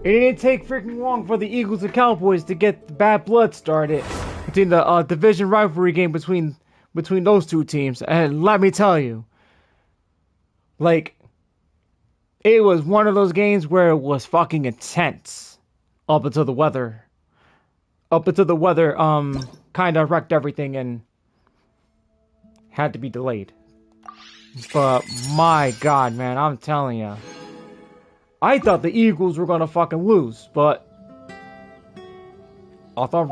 It didn't take freaking long for the Eagles and Cowboys to get the bad blood started between the division rivalry game between those two teams. And let me tell you, like, it was one of those games where it was fucking intense up until the weather kind of wrecked everything and had to be delayed. But my God, man, I'm telling you, I thought the Eagles were gonna fucking lose, but no.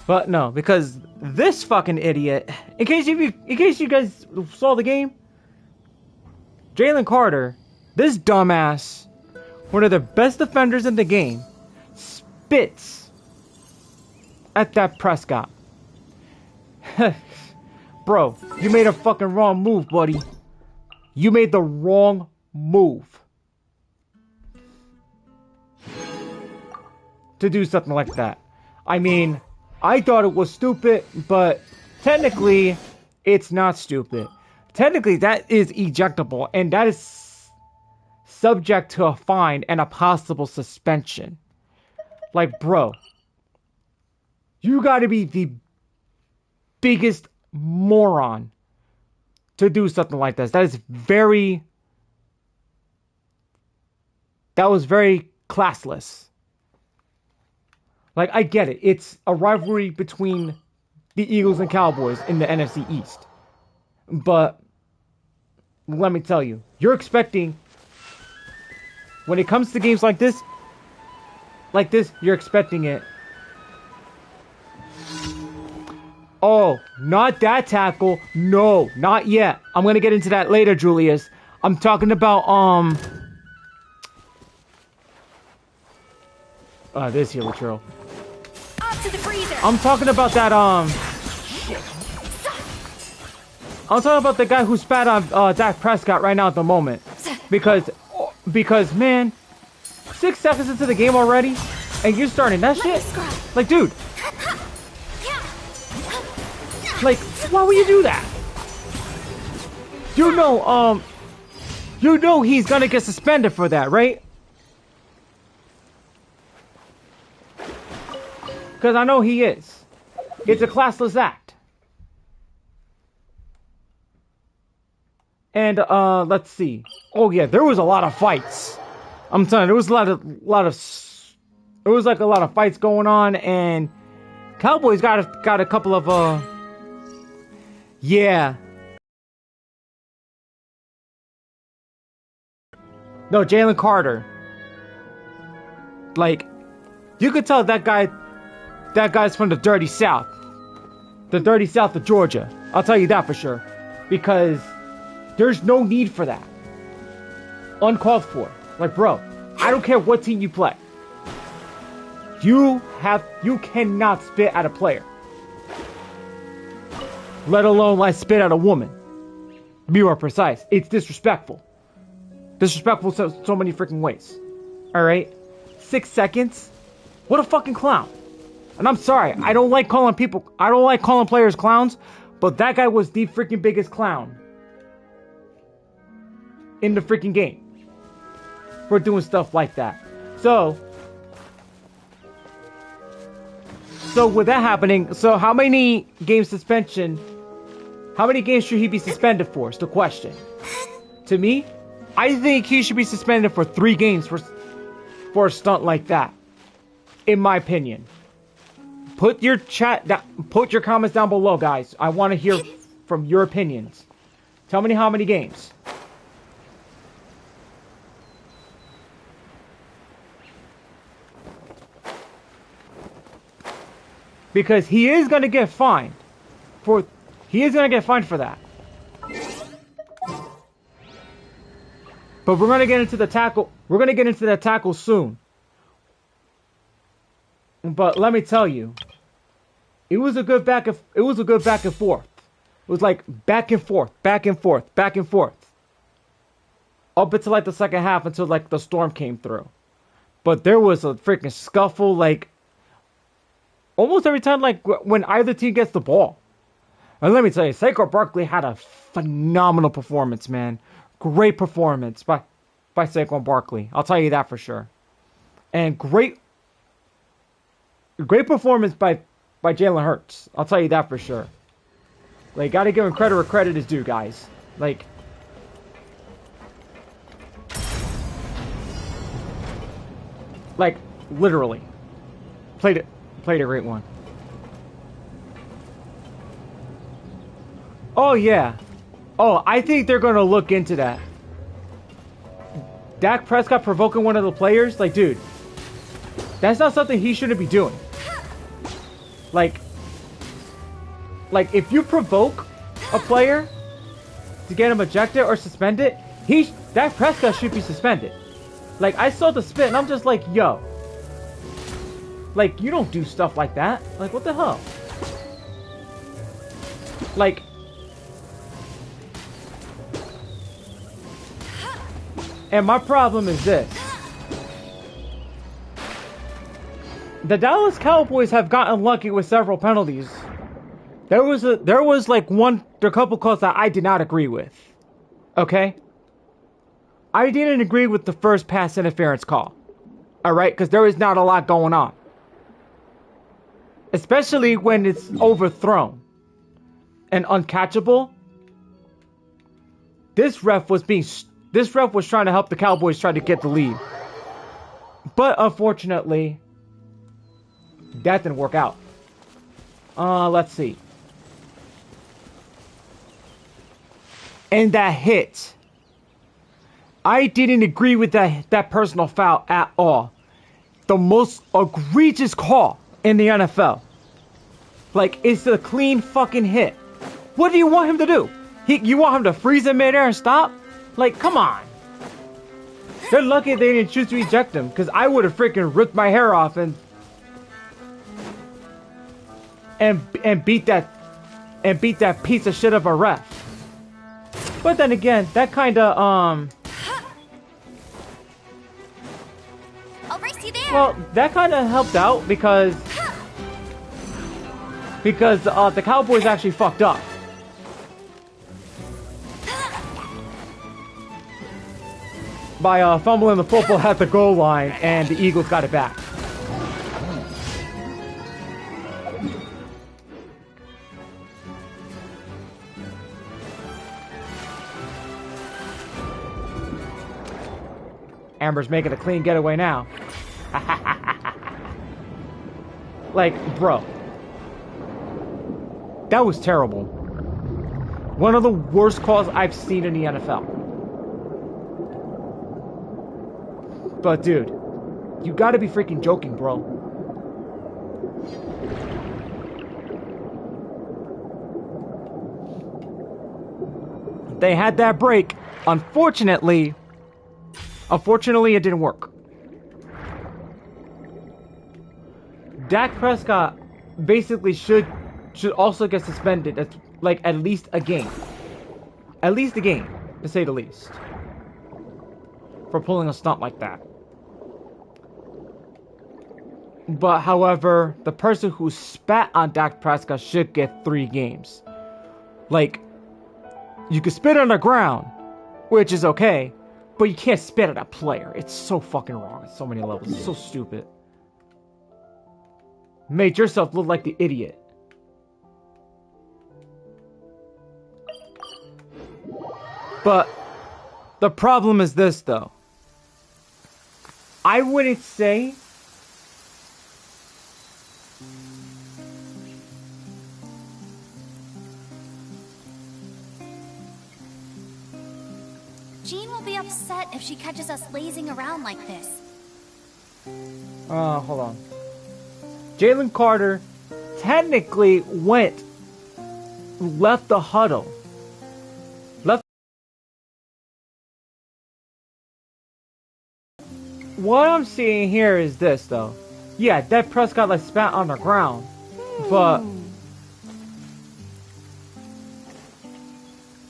But no, because this fucking idiot, in case you guys saw the game, Jalen Carter, this dumbass, one of the best defenders in the game, spits at that Prescott. Bro, you made a fucking wrong move, buddy. You made the wrong move to do something like that. I mean, I thought it was stupid, but technically, it's not stupid. Technically, that is ejectable, and that is subject to a fine and a possible suspension. Like, bro, you gotta be the biggest moron to do something like this. That was very classless. Like, I get it. It's a rivalry between the Eagles and Cowboys in the NFC East. But let me tell you, you're expecting, when it comes to games like this, you're expecting it. Oh, not that tackle. No, not yet. I'm going to get into that later, Julius. I'm talking about, this here, Latrell. Up to the freezer. I'm talking about that, Shit. I'm talking about the guy who spat on, Dak Prescott right now at the moment. Because, man, 6 seconds into the game already, and you're starting that shit? Like, dude. Like, why would you do that? You know he's gonna get suspended for that, right? Because I know he is. It's a classless act. And, let's see. Oh, yeah, there was a lot of fights. I'm telling you, there was a lot of fights going on, and Cowboys got a couple of, yeah. No, Jalen Carter. Like, you could tell that guy's from the dirty South. The dirty South of Georgia. I'll tell you that for sure. Because there's no need for that. Uncalled for. Like, bro, I don't care what team you play. You cannot spit at a player. Let alone like spit at a woman. Be more precise. It's disrespectful. Disrespectful so many freaking ways. Alright? 6 seconds? What a fucking clown. And I'm sorry, I don't like calling players clowns, but that guy was the freaking biggest clown in the freaking game for doing stuff like that. So with that happening, so how many games suspension? How many games should he be suspended for? Is the question. To me, I think he should be suspended for 3 games for a stunt like that. In my opinion. Put your comments down below, guys. I want to hear from your opinions. Tell me how many games. Because he is going to get fined for that. But we're going to get into the tackle. We're going to get into that tackle soon. But let me tell you, it was a good back and forth. It was like back and forth. Up until like the second half, until like the storm came through. But there was a freaking scuffle, like almost every time, like when either team gets the ball. And let me tell you, Saquon Barkley had a phenomenal performance, man. great performance by Saquon Barkley. I'll tell you that for sure. And great performance by Jalen Hurts. I'll tell you that for sure. Like, gotta give him credit where credit is due, guys. Like, literally, played a great one. Oh yeah. Oh, I think they're gonna look into that. Dak Prescott provoking one of the players, like, dude, that's not something he shouldn't be doing. Like, if you provoke a player to get him ejected or suspended, Dak Prescott should be suspended. Like, I saw the spit and I'm just like, yo. Like, you don't do stuff like that. Like, what the hell? Like, and my problem is this. The Dallas Cowboys have gotten lucky with several penalties. There was like a couple calls that I did not agree with. Okay? I didn't agree with the first pass interference call. Alright? Because there is not a lot going on. Especially when it's overthrown and uncatchable. This ref was trying to help the Cowboys try to get the lead. But unfortunately, that didn't work out. Let's see. And that hit. I didn't agree with that personal foul at all. The most egregious call in the NFL. Like, it's a clean fucking hit. What do you want him to do? You want him to freeze in midair and stop? Like, come on. They're lucky they didn't choose to eject him, because I would have freaking ripped my hair off and beat that piece of shit of a ref. But then again, that kind of I'll race you there. well, that kind of helped out because the Cowboys actually fucked up. By fumbling the football at the goal line, and the Eagles got it back. Amber's making a clean getaway now. Like, bro. That was terrible. One of the worst calls I've seen in the NFL. But dude, you gotta be freaking joking, bro. They had that break. Unfortunately, it didn't work. Dak Prescott basically should also get suspended at least a game. At least a game, to say the least. For pulling a stunt like that. But however, the person who spat on Dak Prescott should get 3 games. Like, you can spit on the ground, which is okay, but you can't spit at a player. It's so fucking wrong at so many levels. It's so stupid. Made yourself look like the idiot. But the problem is this, though. I wouldn't say Jean will be upset if she catches us lazing around like this. Hold on. Jalen Carter technically left the huddle. What I'm seeing here is this, though. Yeah, Dak Prescott like spat on the ground, but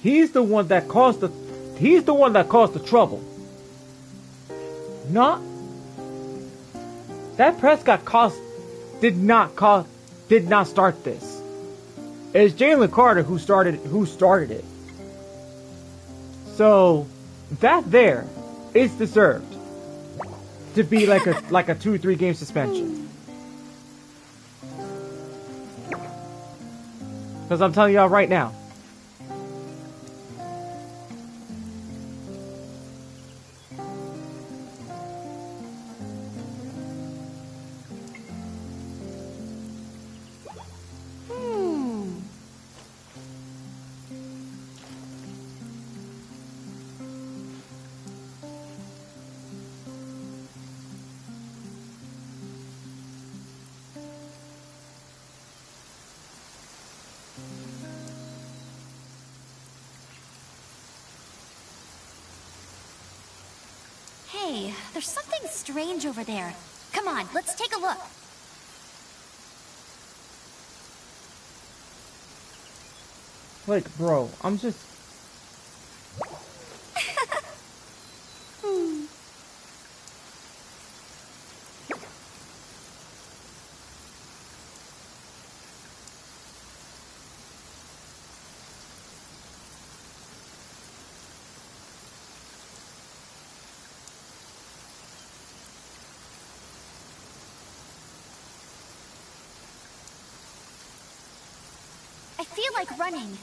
he's the one that caused the trouble. Not Dak Prescott did not start this. It's Jalen Carter who started it. So that there is deserved to be like a 2-3 game suspension. Because I'm telling y'all right now. Hey, there's something strange over there. Come on, let's take a look. Like, bro, I'm just... I feel like running.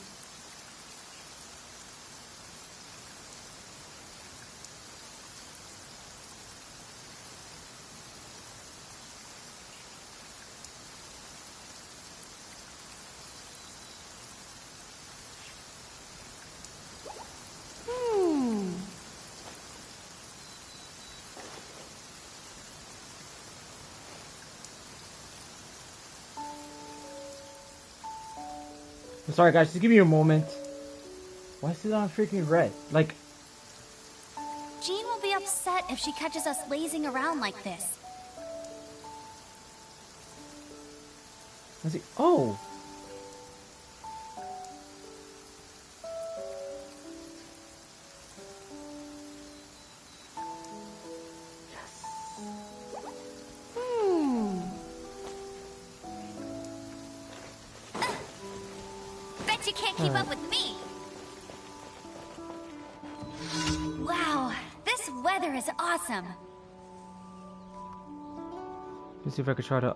I'm sorry guys, just give me a moment. Why is it on freaking red? Like... Jean will be upset if she catches us lazing around like this. Is it? Oh! Bet you can't keep up with me. Wow, this weather is awesome. Let's see if I could try to, Go,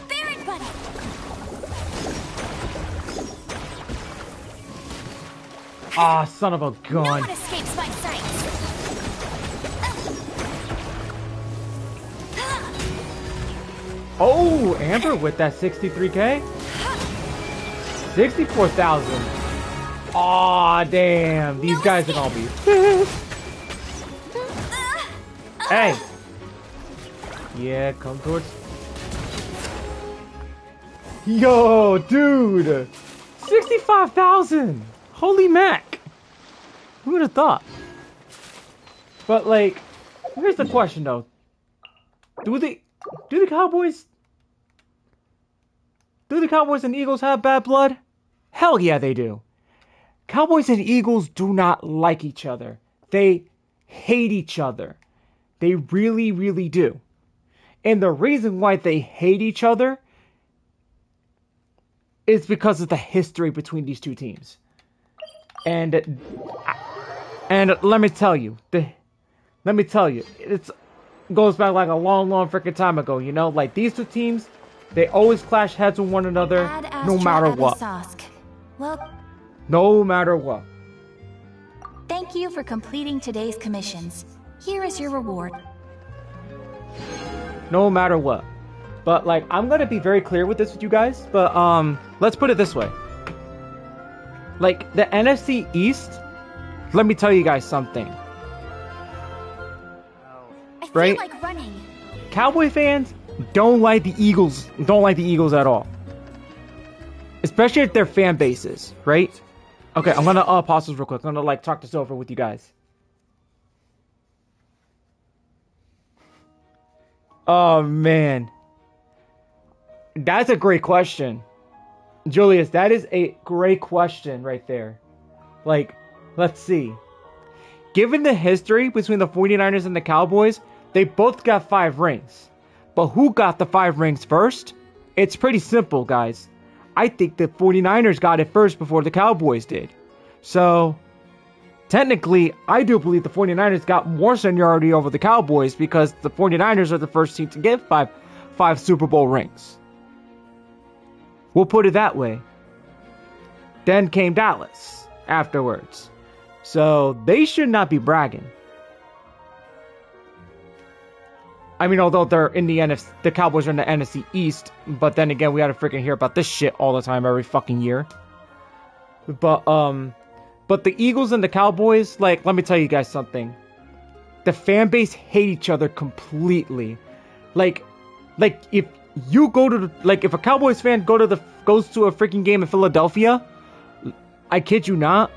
Baron Buddy! Ah, son of a gun. No one escapes my sight. Oh, Amber with that 63k? 64,000. Aw, damn. These guys can all be pissed. Hey. Yeah, come towards. Yo, dude. 65,000. Holy mac. Who would have thought? But, like, here's the question, though. Do the Cowboys... Do the Cowboys and Eagles have bad blood? Hell yeah, they do. Cowboys and Eagles do not like each other. They hate each other. They really, really do. And the reason why they hate each other is because of the history between these two teams. And let me tell you, it goes back like a long, long freaking time ago, you know? Like, these two teams, they always clash heads with one another, no matter what. Well, no matter what. thank you for completing today's commissions. Here is your reward. No matter what. But, like, I'm gonna be very clear with this with you guys, but, let's put it this way. Like, the NFC East, let me tell you guys something. I feel Right? like running. Cowboy fans don't like the Eagles at all. Especially at their fan bases, right? Okay, I'm gonna pause this real quick. I'm gonna like talk this over with you guys. Oh man. That's a great question. Julius, that is a great question right there. Like, let's see. Given the history between the 49ers and the Cowboys, they both got 5 rings. But who got the 5 rings first? It's pretty simple, guys. I think the 49ers got it first before the Cowboys did. So, technically, I do believe the 49ers got more seniority over the Cowboys because the 49ers are the first team to get five Super Bowl rings. We'll put it that way. Then came Dallas afterwards. So, they should not be bragging. I mean, although they're in the NFC, the Cowboys are in the NFC East, but then again, we had to freaking hear about this shit all the time, every fucking year. But the Eagles and the Cowboys, like, let me tell you guys something. The fan base hate each other completely. Like if you go to if a Cowboys fan goes to a freaking game in Philadelphia, I kid you not.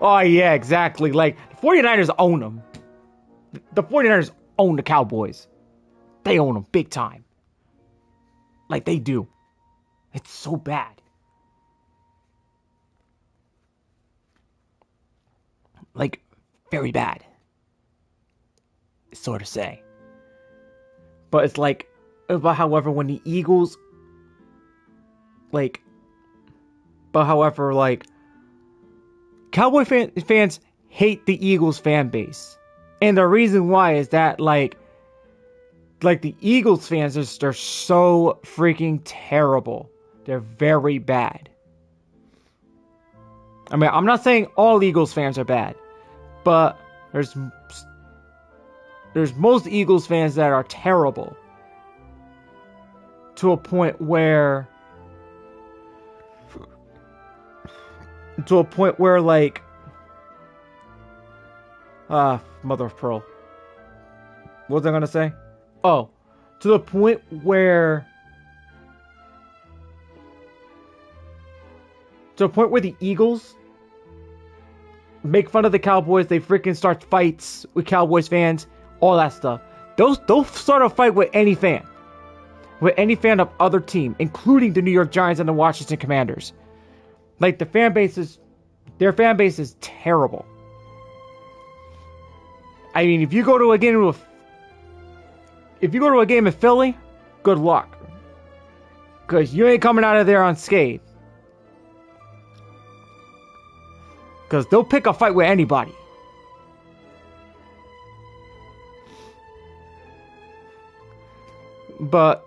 Oh yeah, exactly. Like, the 49ers own them. The 49ers own the Cowboys. They own them big time. Like, they do. It's so bad. Like, very bad. So to say. But it's like, however, when the Eagles, Cowboy fans hate the Eagles fan base. And the reason why is that, like the Eagles fans, they're so freaking terrible. They're very bad. I mean, I'm not saying all Eagles fans are bad, but there's most Eagles fans that are terrible. To a point where like, mother of pearl. What was I gonna say? Oh, to the point where the Eagles make fun of the Cowboys. They freaking start fights with Cowboys fans, all that stuff. They'll start a fight with any fan of other team, including the New York Giants and the Washington Commanders. Like, their fan base is terrible. I mean, if you go to a game in Philly, good luck, because you ain't coming out of there unscathed. Because they'll pick a fight with anybody. But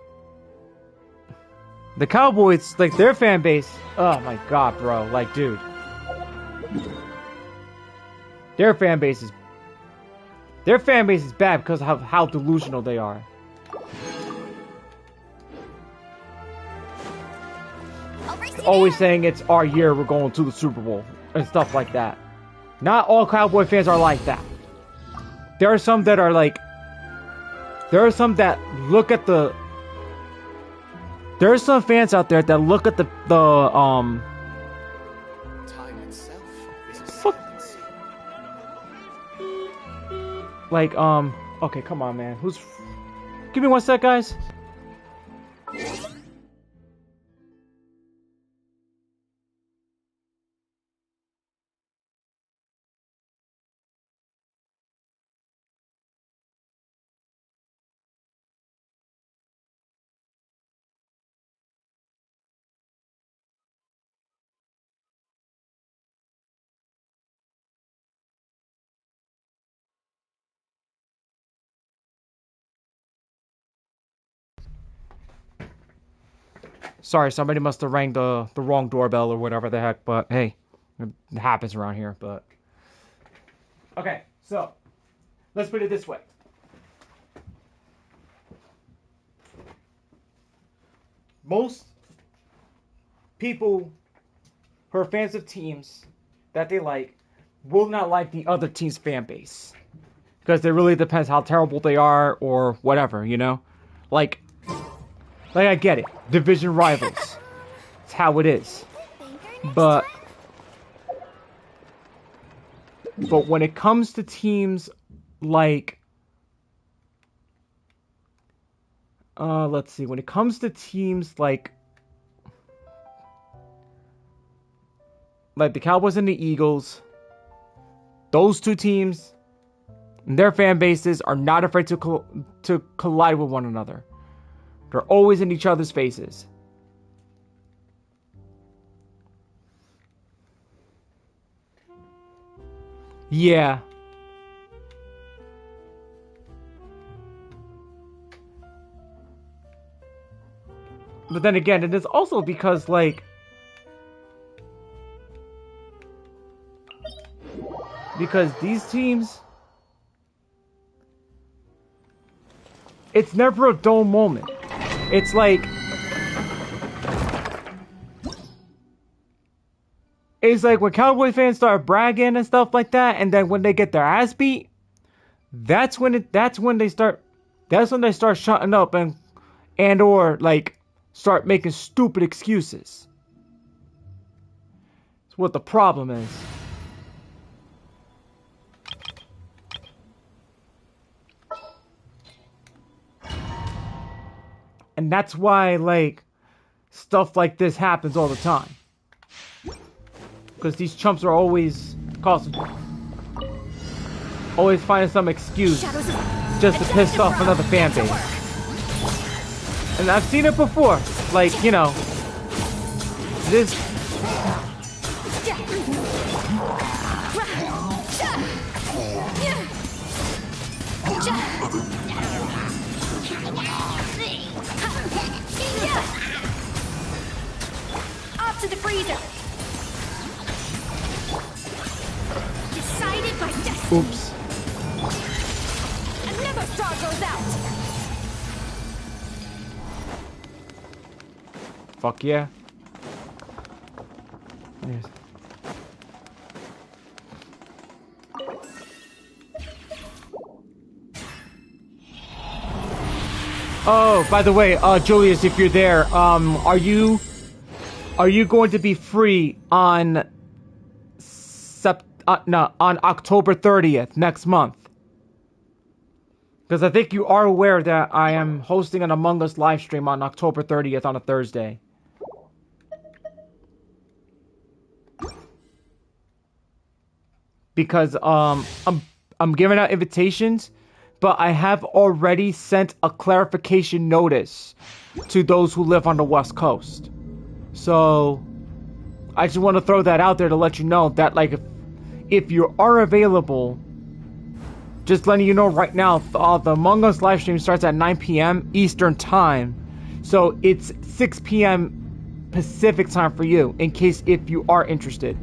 the Cowboys, like, their fan base, oh my god, bro. Like, dude. Their fan base is bad because of how delusional they are. Always saying it's our year, we're going to the Super Bowl and stuff like that. Not all Cowboy fans are like that. There are some that are like, there are some fans out there that look at the time itself is like, okay, come on, man. Give me one sec, guys. Sorry, somebody must have rang the wrong doorbell or whatever the heck, but hey, it happens around here, but... Okay, so, let's put it this way. Most people who are fans of teams that they like will not like the other team's fan base. Because it really depends how terrible they are or whatever, you know? Like, I get it. Division rivals. It's how it is. But when it comes to teams like... let's see. When it comes to teams like the Cowboys and the Eagles, those two teams, And their fan bases are not afraid to collide with one another. They're always in each other's faces. Yeah. But then again, it is also because, like, because these teams, it's never a dull moment. It's like, when Cowboy fans start bragging and stuff like that, and then when they get their ass beat, that's when they start shutting up and or like start making stupid excuses. That's what the problem is. And that's why, like, stuff like this happens all the time. Because these chumps are always finding some excuse just to piss off another fan base. And I've seen it before. Like, you know, this... Off to the freezer. Decided by destiny. Oops. Another straw goes out. Fuck yeah. Yes. Oh, by the way, Julius, if you're there, are you going to be free on on October 30th next month? Because I think you are aware that I am hosting an Among Us live stream on October 30th on a Thursday. Because I'm giving out invitations, but I have already sent a clarification notice to those who live on the West Coast. So I just want to throw that out there to let you know that, like, if you are available, just letting you know right now, the Among Us live stream starts at 9 p.m. Eastern time. So it's 6 p.m. Pacific time for you, in case if you are interested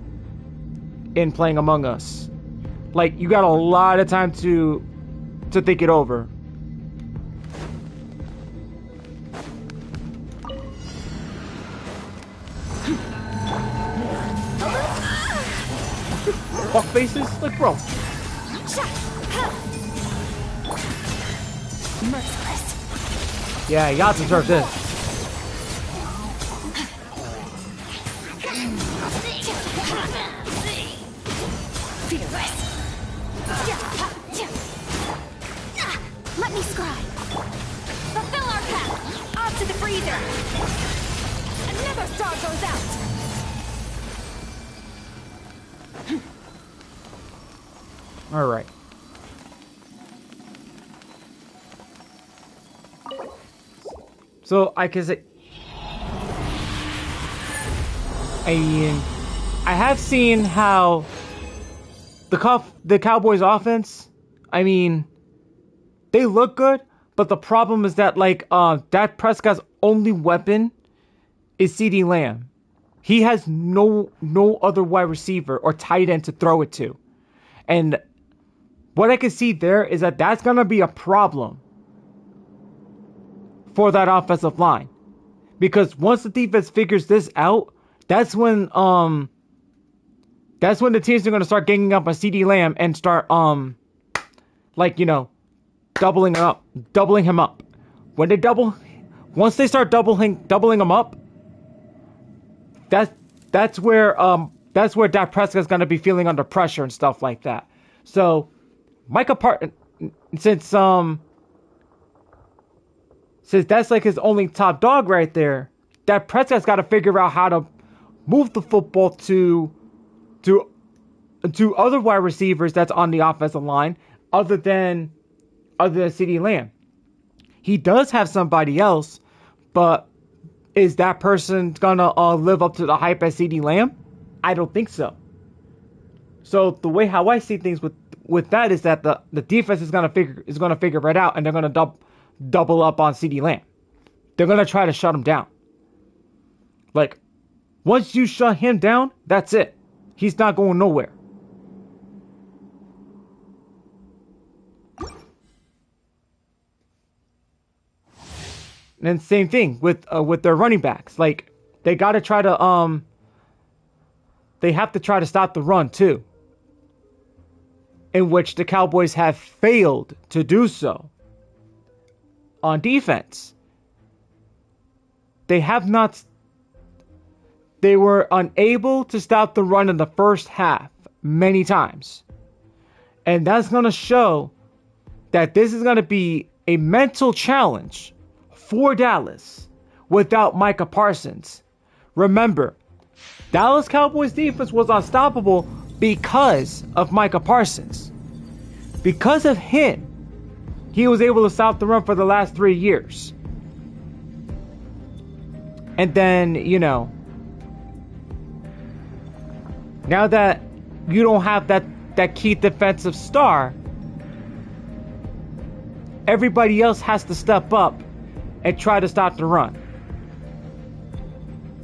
in playing Among Us. Like, you got a lot of time to think it over. Fuck faces? Like, bro. Merciless. Yeah, y'all deserve this. Fearless. Let me scribe. Fulfill our path. Off to the freezer. Another star goes out. All right. So I can say, I have seen how the Cowboys offense, I mean, they look good, but the problem is that, like, Dak Prescott's only weapon is CeeDee Lamb. He has no other wide receiver or tight end to throw it to. And what I can see there is that that's going to be a problem for that offensive line. Because once the defense figures this out, that's when the teams are going to start ganging up on CeeDee Lamb and start like, you know, doubling him up. Once they start doubling him up, that's where Dak Prescott's going to be feeling under pressure and stuff like that. So Micah Parsons, since that's like his only top dog right there, Dak Prescott's got to figure out how to move the football to other wide receivers that's on the offensive line, other than CeeDee Lamb. He does have somebody else, but is that person gonna live up to the hype as CeeDee Lamb? I don't think so. So the way how I see things with that is that the defense is gonna figure it out, and they're gonna double up on CeeDee Lamb. They're gonna try to shut him down. Like, once you shut him down, that's it. He's not going nowhere. And then same thing with their running backs. Like, they gotta try to they have to try to stop the run too. In which the Cowboys have failed to do so on defense. They were unable to stop the run in the first half many times. And that's going to show that this is going to be a mental challenge for Dallas without Micah Parsons. Remember, Dallas Cowboys defense was unstoppable because of Micah Parsons. Because of him, he was able to stop the run for the last 3 years. And then, now that you don't have that key defensive star, everybody else has to step up and try to stop the run.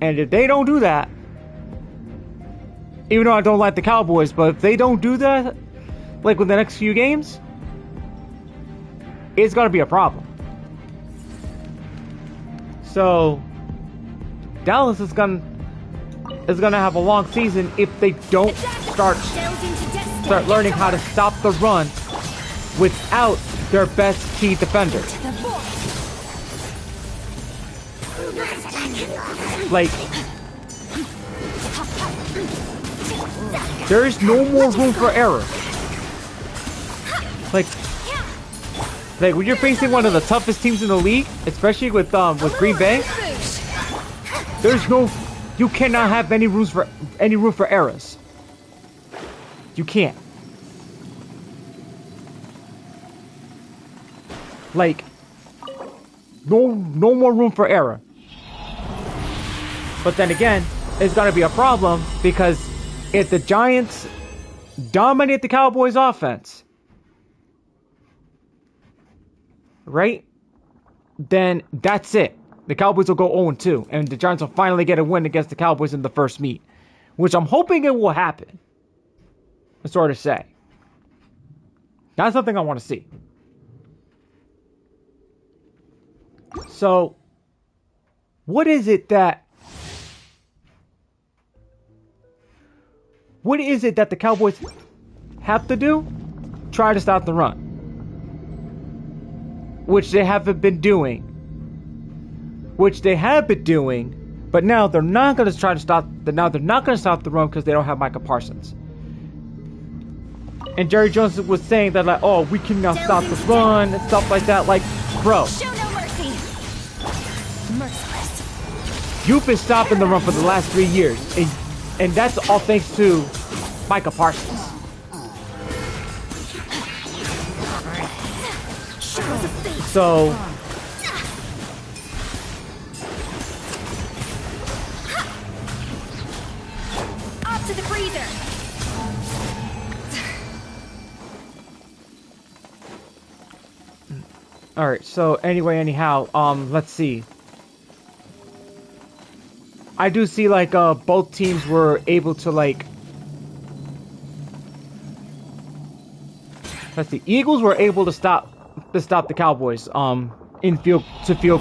And if they don't do that, even though I don't like the Cowboys, but if they don't do that, like with the next few games, it's gonna be a problem. So Dallas is gonna have a long season if they don't start learning how to stop the run without their best key defender. Like, there is no more room for error. Like when you're facing one of the toughest teams in the league, especially with Green Bay, you cannot have any room for errors. You can't. Like, no more room for error. But then again, it's gonna be a problem because if the Giants dominate the Cowboys offense, right? Then that's it. The Cowboys will go 0-2, and the Giants will finally get a win against the Cowboys in the first meet, which I'm hoping it will happen. That's sort of say. That's something I want to see. So, what is it that the Cowboys have to do? Try to stop the run, which they haven't been doing. But now they're not going to try to stop. Now they're not going to stop the run because they don't have Micah Parsons. And Jerry Jones was saying that, like, oh, we cannot stop the run and stuff like that. Like, bro, Show no mercy. Merciless. you've been stopping the run for the last 3 years, and that's all thanks to Micah Parsons. So, Off to the freezer. all right. So anyway, anyhow, let's see. I do see like both teams were able to like. Let's see. Eagles were able to stop the Cowboys in field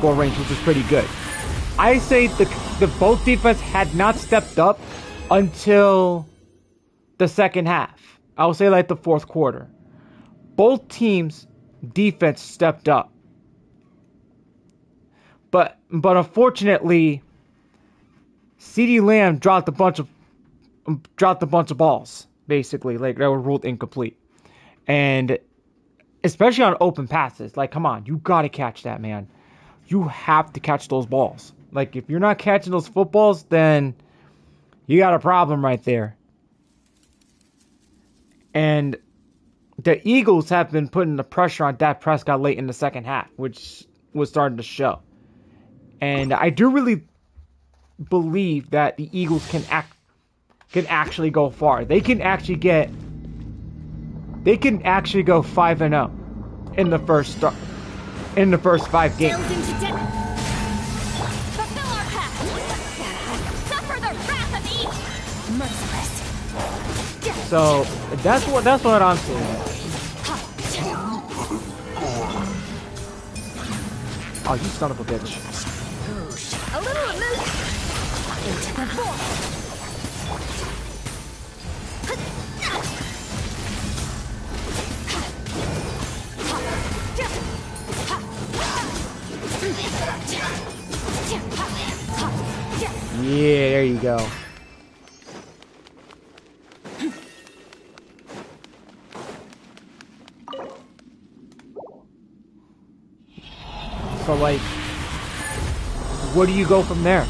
goal range, which is pretty good. I say the both defense had not stepped up until the second half. I will say like the fourth quarter. Both teams' defense stepped up. But unfortunately, CeeDee Lamb dropped a bunch of balls, basically, like that were ruled incomplete. And especially on open passes, like, come on, you gotta catch that, man. You have to catch those balls. Like, if you're not catching those footballs, then you got a problem right there. And the Eagles have been putting the pressure on Dak Prescott late in the second half, which was starting to show. And I do really believe that the Eagles can actually go far. They can actually go 5-0 in the first 5 games. Fulfill our pact. Suffer the wrath of each. Merciless. So that's what I'm saying. Oh, you son of a bitch. A little emotion. Into the void. Yeah, there you go. So, like, where do you go from there?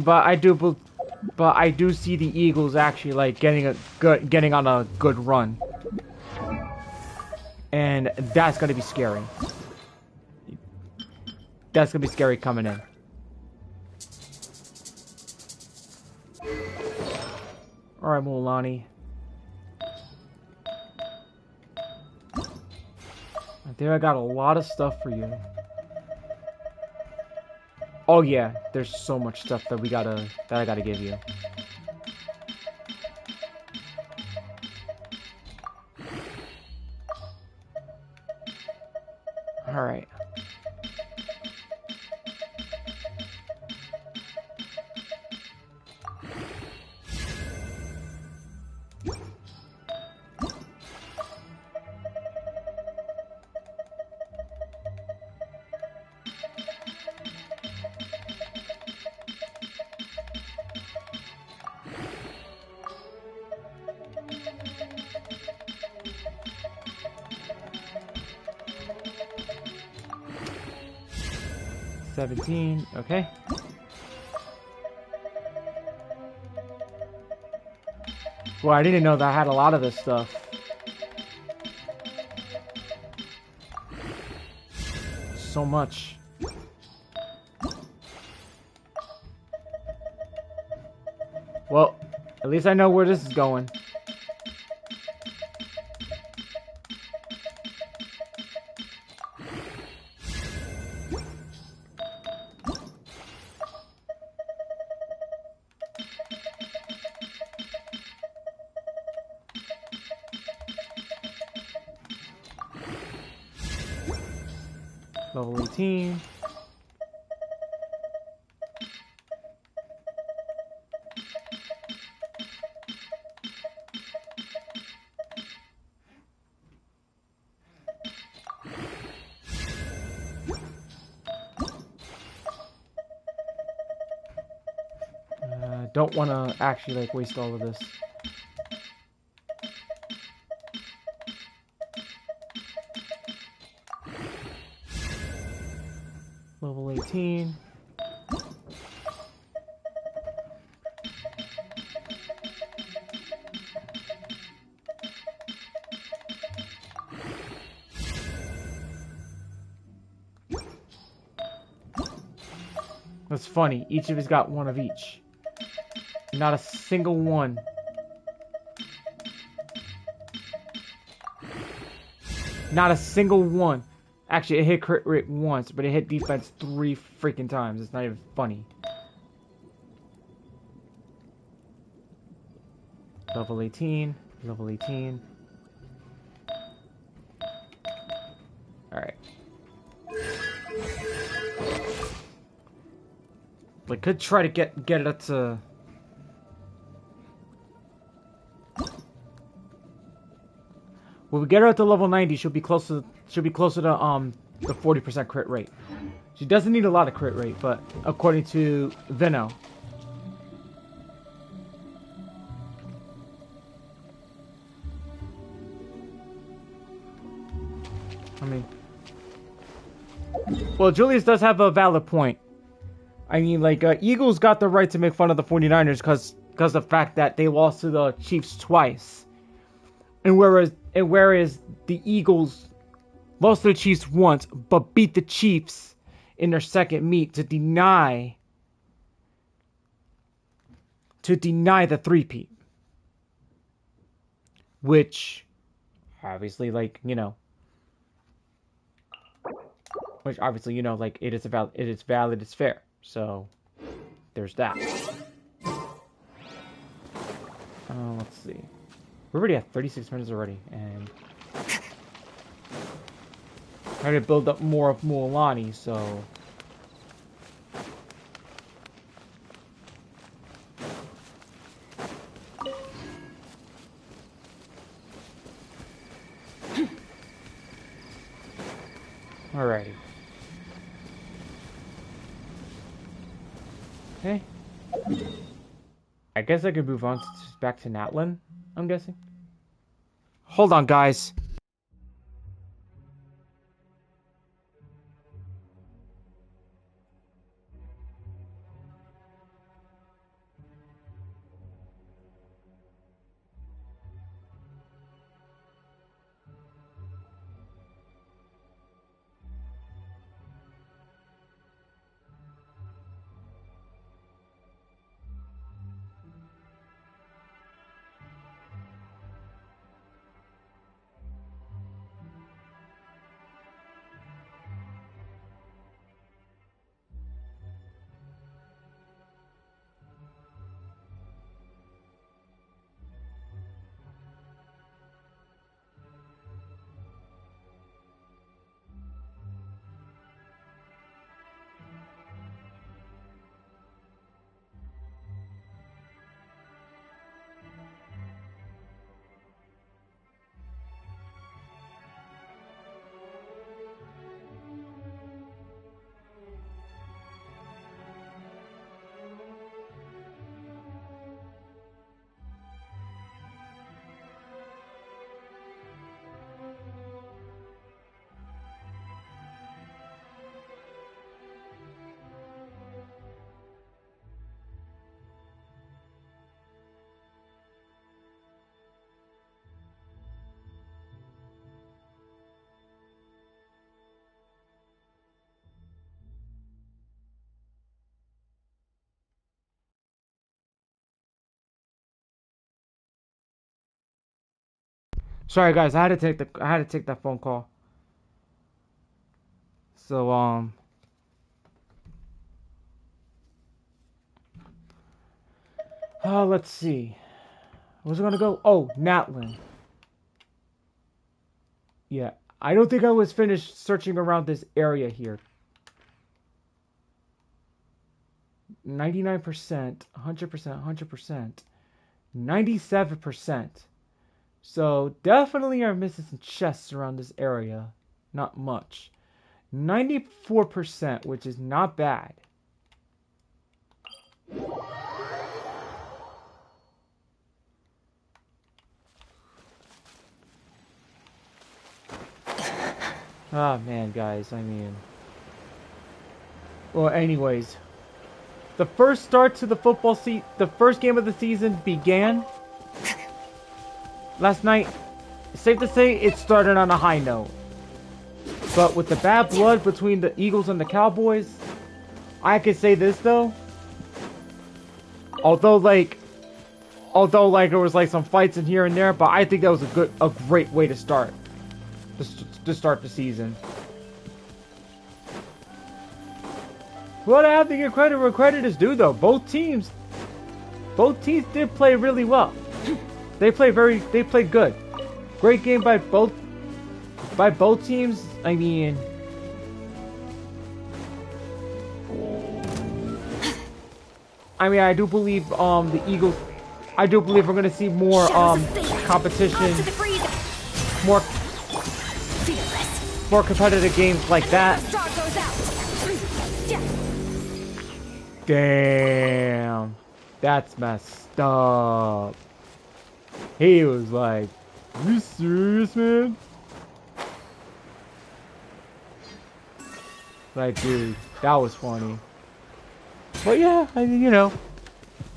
But I do see the Eagles actually like getting on a good run, and that's gonna be scary. That's gonna be scary coming in. All right, Mulani. There, I got a lot of stuff for you. Oh yeah, there's so much stuff that I gotta give you. All right. $17, okay. Well, I didn't know that I had a lot of this stuff. So much. Well, at least I know where this is going. Level 18. Don't want to actually like waste all of this. Level 18. That's funny. Each of us got one of each. Not a single one. Not a single one. Actually, it hit crit rate once, but it hit defense 3 freaking times. It's not even funny. Level 18. Level 18. Alright. We could try to get it up to... When we get her up to level 90, she'll be close to the 40% crit rate. She doesn't need a lot of crit rate, but according to Vino. I mean, well, Julius does have a valid point. I mean, like, Eagles got the right to make fun of the 49ers because of the fact that they lost to the Chiefs twice. And whereas the Eagles lost to the Chiefs once, but beat the Chiefs in their second meet to deny the three-peat. Which, obviously, like, you know, like, it is valid, it's fair. So, there's that. Let's see. We're already at 36 minutes already, and trying to build up more of Mualani, so... Alrighty. Okay. I guess I could move on back to Natlin, I'm guessing. Hold on, guys. Sorry, guys. I had to take that phone call. So, let's see. Where's it gonna go? Oh, Natlin. Yeah, I don't think I was finished searching around this area here. 99%, 100%, 100%, 97%. So definitely are missing some chests around this area. Not much. 94%, which is not bad. Oh man, guys, I mean... Well, anyways. The first start to the football season, the first game of the season began last night. Safe to say it started on a high note. But with the bad blood between the Eagles and the Cowboys, I can say this though. Although like there was like some fights in here and there, but I think that was a great way to start the season. Well, I have to give credit where credit is due though. Both teams did play really well. They played good. Great game by both teams. I mean, I do believe the Eagles. I do believe we're gonna see more competition, more competitive games like that. Damn, that's messed up. He was like, "Are you serious, man?" Like, dude, that was funny. But yeah, you know,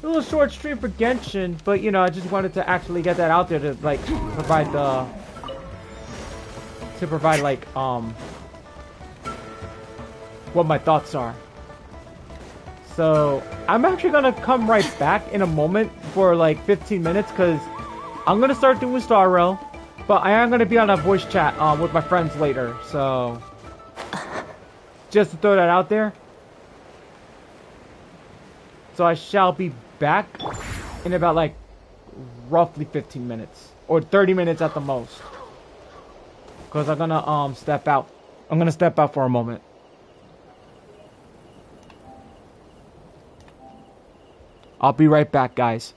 a little short stream for Genshin, but you know, I just wanted to actually get that out there to like provide like what my thoughts are. So I'm actually gonna come right back in a moment for like 15 minutes because I'm gonna start doing Star Rail, but I am gonna be on a voice chat with my friends later. So just to throw that out there. So I shall be back in about like roughly 15 minutes or 30 minutes at the most. Cause I'm gonna step out. I'm gonna step out for a moment. I'll be right back, guys.